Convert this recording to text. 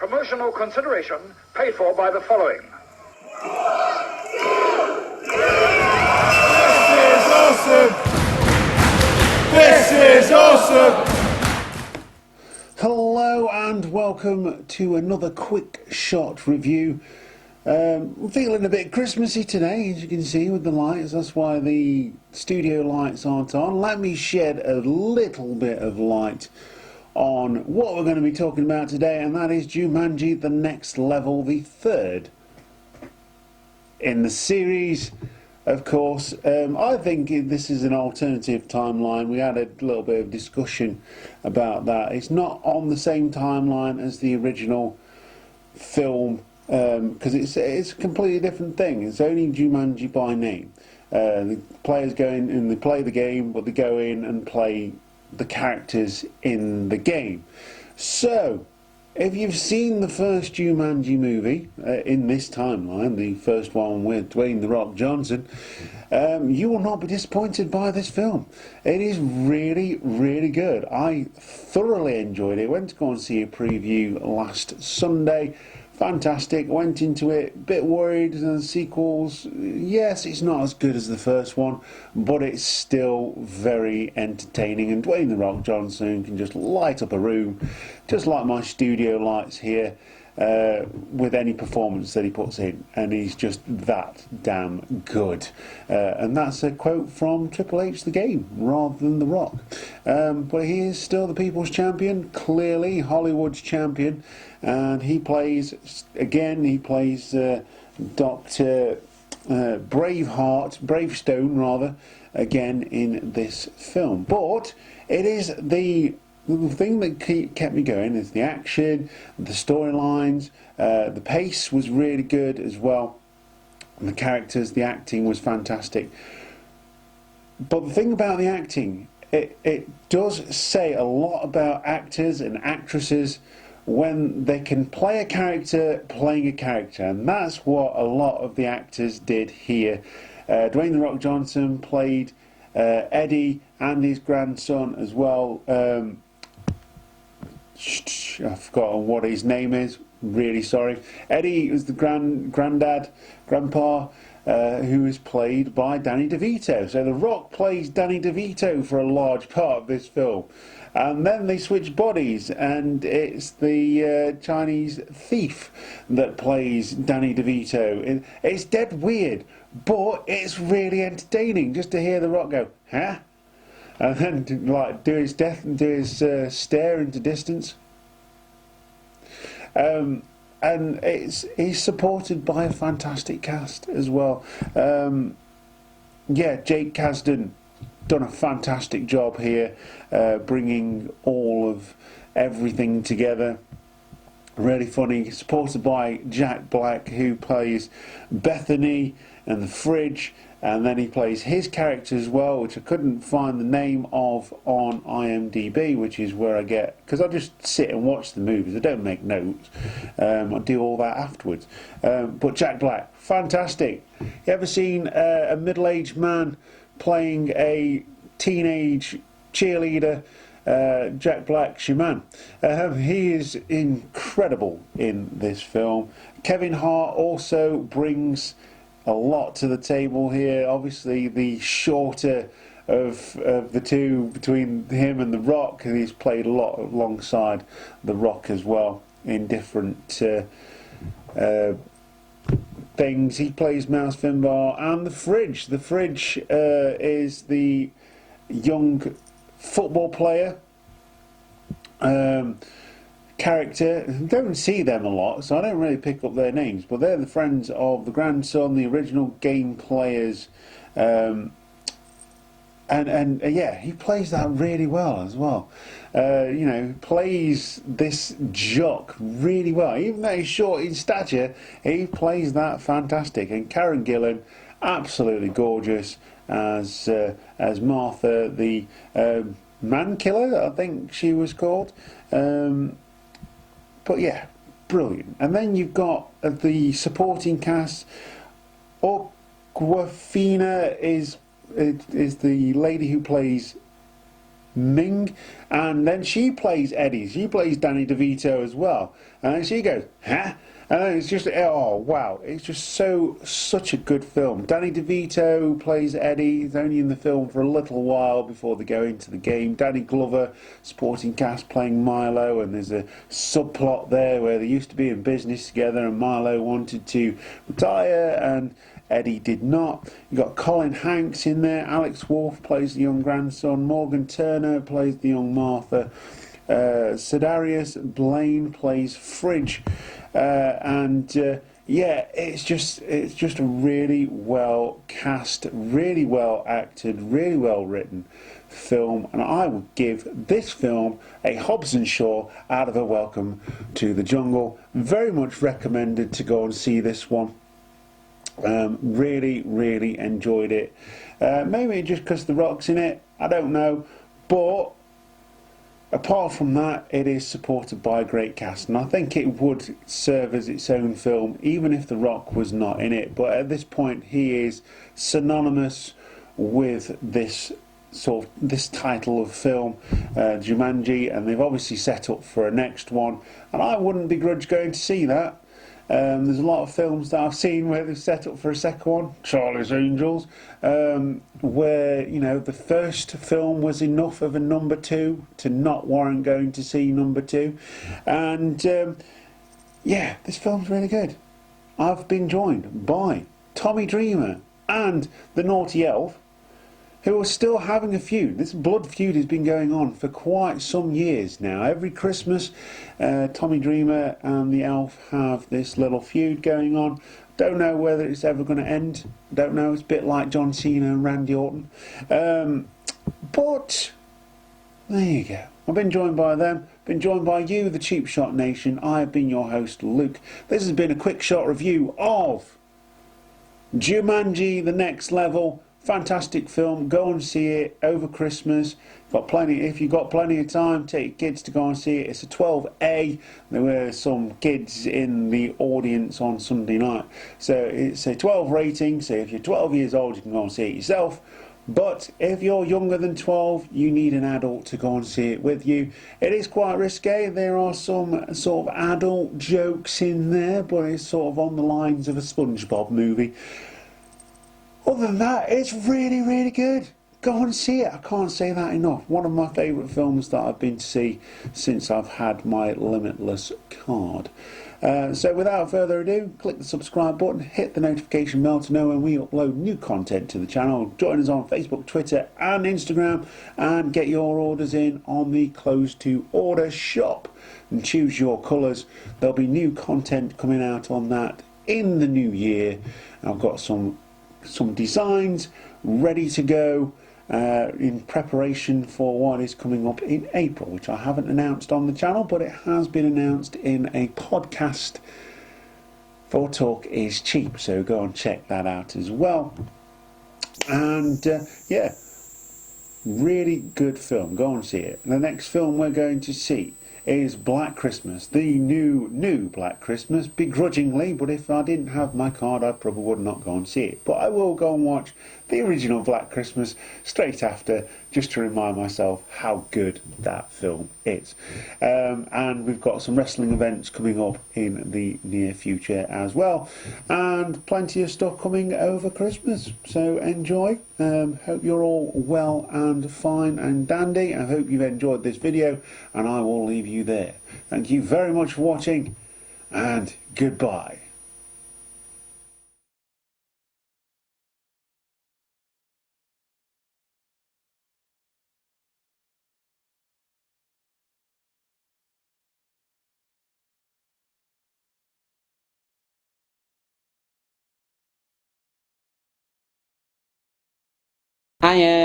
Promotional consideration paid for by the following. This is awesome! This is awesome! Hello and welcome to another Quickshot review. I'm feeling a bit Christmassy today, as you can see with the lights. That's why the studio lights aren't on. Let me shed a little bit of light on what we're going to be talking about today, and that is Jumanji: The Next Level, the third in the series. Of course, I think this is an alternative timeline. We had a little bit of discussion about that. It's not on the same timeline as the original film, because it's a completely different thing. It's only Jumanji by name. The players go in and they play the game, but they go in and play the characters in the game. So, if you've seen the first Jumanji movie in this timeline, the first one with Dwayne "The Rock" Johnson, you will not be disappointed by this film. It is really, really good. I thoroughly enjoyed it. Went to go and see a preview last Sunday. Fantastic. Went into it a bit worried. The sequels, yes, it's not as good as the first one, but it's still very entertaining. And Dwayne "The Rock" Johnson can just light up a room, just like my studio lights here, with any performance that he puts in, and he's just that damn good. And that's a quote from Triple H the Game rather than The Rock. But he is still the people's champion, clearly Hollywood's champion, and he plays Dr. Bravestone rather, again in this film. But it is the thing that kept me going is the action, the storylines, the pace was really good as well, and the characters, the acting was fantastic. But the thing about the acting, it does say a lot about actors and actresses when they can play a character playing a character, and that's what a lot of the actors did here. Dwayne "The Rock" Johnson played Eddie and his grandson as well. I've forgotten what his name is, really sorry. Eddie was the grandpa, who is played by Danny DeVito. So The Rock plays Danny DeVito for a large part of this film. And then they switch bodies, and it's the Chinese thief that plays Danny DeVito. It's dead weird, but it's really entertaining just to hear The Rock go, huh? And then to, like, do his stare into distance. And he's supported by a fantastic cast as well. Yeah, Jake Kasdan done a fantastic job here, bringing all of everything together. Really funny, supported by Jack Black, who plays Bethany and the fridge, and then he plays his character as well, which I couldn't find the name of on IMDb, which is where I get, because I just sit and watch the movies, I don't make notes, I do all that afterwards. But Jack Black, fantastic. You ever seen a middle-aged man playing a teenage cheerleader? Jack Black's your man. He is incredible in this film. Kevin Hart also brings a lot to the table here. Obviously the shorter of the two between him and The Rock, and he's played a lot alongside The Rock as well in different things. He plays Mouse Finbar and the fridge. The fridge is the young football player character. Don't see them a lot, so I don't really pick up their names, but they're the friends of the grandson, the original game players, and yeah, he plays that really well as well. You know, plays this jock really well. Even though he's short in stature, he plays that fantastic. And Karen Gillan, absolutely gorgeous as Martha, the man killer, I think she was called. But yeah, brilliant. And then you've got the supporting cast. Awkwafina is the lady who plays Ming, and then she plays Eddie. She plays Danny DeVito as well, and then she goes, huh? And then it's just, oh wow, it's just such a good film. Danny DeVito plays Eddie. He's only in the film for a little while before they go into the game. Danny Glover, supporting cast, playing Milo, and there's a subplot there where they used to be in business together, and Milo wanted to retire, and Eddie did not. You've got Colin Hanks in there. Alex Wolff plays the young grandson. Morgan Turner plays the young Martha. Sedarius Blaine plays Fridge, yeah, it's just a really well cast, really well acted, really well written film, and I would give this film a Hobbs & Shaw out of a Welcome to the Jungle. Very much recommended to go and see this one. Really enjoyed it. Maybe just because The Rock's in it, I don't know, but apart from that, it is supported by a great cast, and I think it would serve as its own film even if The Rock was not in it. But at this point, he is synonymous with this title of film, Jumanji, and they've obviously set up for a next one, and I wouldn't begrudge going to see that. There's a lot of films that I've seen where they've set up for a second one, Charlie's Angels, where, you know, the first film was enough of a number two to not warrant going to see number two. And yeah, this film's really good. I've been joined by Tommy Dreamer and the Naughty Elf, who are still having a feud. This blood feud has been going on for quite some years now. Every Christmas, Tommy Dreamer and the Elf have this little feud going on. Don't know whether it's ever going to end. Don't know. It's a bit like John Cena and Randy Orton. But there you go. I've been joined by them. Been joined by you, the Cheap Shot Nation. I have been your host, Luke. This has been a quick shot review of Jumanji: The Next Level. Fantastic film. Go and see it over Christmas. If you've got plenty of time, take your kids to go and see it. It's a 12A. There were some kids in the audience on Sunday night, so it's a 12 rating. So if you're 12 years old, you can go and see it yourself. But if you're younger than 12, you need an adult to go and see it with you. It is quite risque. There are some sort of adult jokes in there, but it's sort of on the lines of a SpongeBob movie. Other than that, it's really good. Go and see it. I can't say that enough. One of my favourite films that I've been to see since I've had my Limitless card. So without further ado, click the subscribe button, hit the notification bell to know when we upload new content to the channel. Join us on Facebook, Twitter and Instagram, and get your orders in on the close to order shop and choose your colours. There'll be new content coming out on that in the new year. I've got some designs ready to go in preparation for what is coming up in April, which I haven't announced on the channel, but it has been announced in a podcast for Talk is Cheap, so go and check that out as well. And yeah, really good film. Go and see it. The next film we're going to see is Black Christmas, the new Black Christmas, begrudgingly, but if I didn't have my card I probably would not go and see it. But I will go and watch the original Black Christmas straight after, just to remind myself how good that film is. And we've got some wrestling events coming up in the near future as well, and plenty of stuff coming over Christmas, so enjoy. Hope you're all well and fine and dandy. I hope you've enjoyed this video, and I will leave you there. Thank you very much for watching, and goodbye. Hiya.